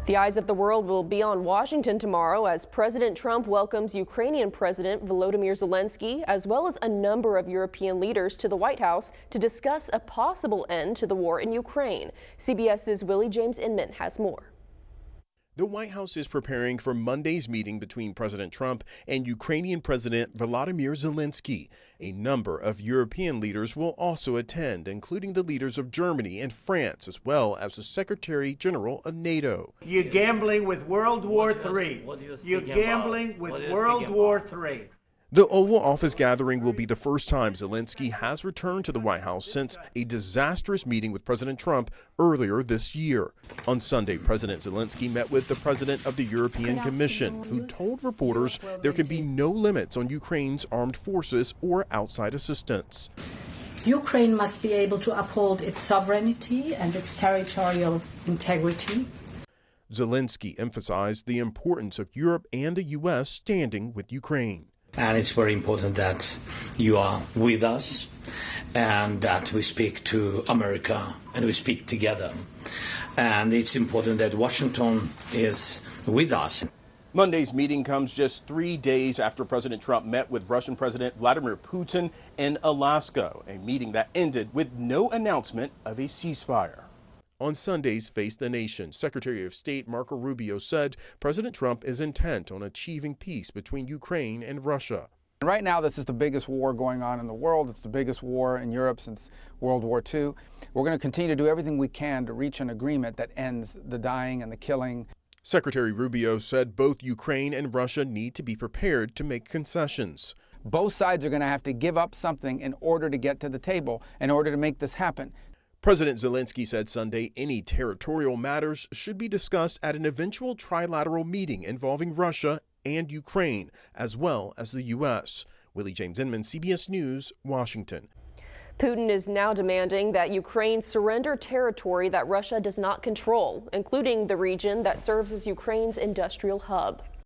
The eyes of the world will be on Washington tomorrow as President Trump welcomes Ukrainian President Volodymyr Zelenskyy, as well as a number of European leaders, to the White House to discuss a possible end to the war in Ukraine. CBS's Willie James Inman has more. The White House is preparing for Monday's meeting between President Trump and Ukrainian President Volodymyr Zelenskyy. A number of European leaders will also attend, including the leaders of Germany and France, as well as the Secretary General of NATO. You're gambling with World War III. You're gambling with World War III. The Oval Office gathering will be the first time Zelenskyy has returned to the White House since a disastrous meeting with President Trump earlier this year. On Sunday, President Zelenskyy met with the president of the European Commission, who told reporters there can be no limits on Ukraine's armed forces or outside assistance. Ukraine must be able to uphold its sovereignty and its territorial integrity. Zelenskyy emphasized the importance of Europe and the U.S. standing with Ukraine. And it's very important that you are with us and that we speak to America and we speak together. And it's important that Washington is with us. Monday's meeting comes just 3 days after President Trump met with Russian President Vladimir Putin in Alaska, a meeting that ended with no announcement of a ceasefire. On Sunday's Face the Nation, Secretary of State Marco Rubio said President Trump is intent on achieving peace between Ukraine and Russia. Right now, this is the biggest war going on in the world. It's the biggest war in Europe since World War II. We're going to continue to do everything we can to reach an agreement that ends the dying and the killing. Secretary Rubio said both Ukraine and Russia need to be prepared to make concessions. Both sides are going to have to give up something in order to get to the table, in order to make this happen. President Zelenskyy said Sunday any territorial matters should be discussed at an eventual trilateral meeting involving Russia and Ukraine, as well as the U.S. Willie James Inman, CBS News, Washington. Putin is now demanding that Ukraine surrender territory that Russia does not control, including the region that serves as Ukraine's industrial hub.